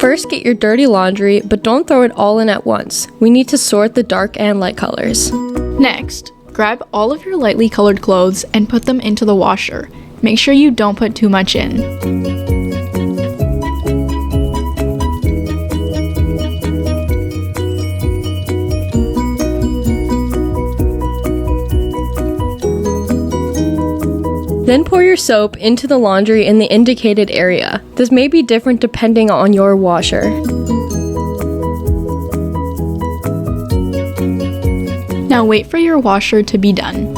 First, get your dirty laundry, but don't throw it all in at once. We need to sort the dark and light colors. Next, grab all of your lightly colored clothes and put them into the washer. Make sure you don't put too much in. Then pour your soap into the laundry in the indicated area. This may be different depending on your washer. Now wait for your washer to be done.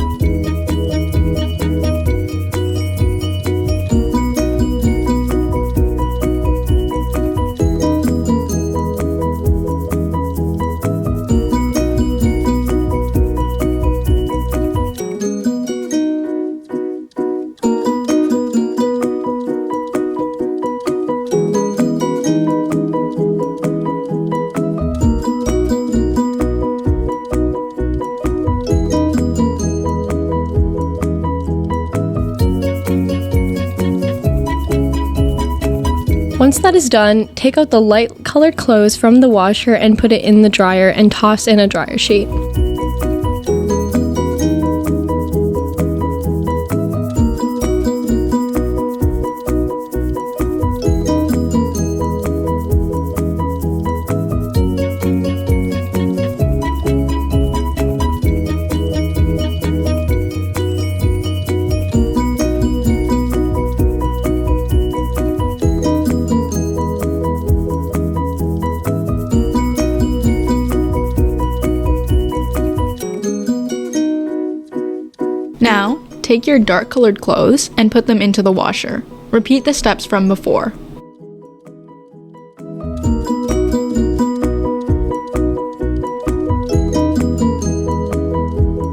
Once that is done, take out the light colored clothes from the washer and put it in the dryer and toss in a dryer sheet. Now, take your dark colored clothes and put them into the washer. Repeat the steps from before.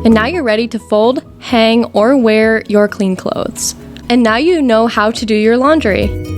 And now you're ready to fold, hang, or wear your clean clothes. And now you know how to do your laundry.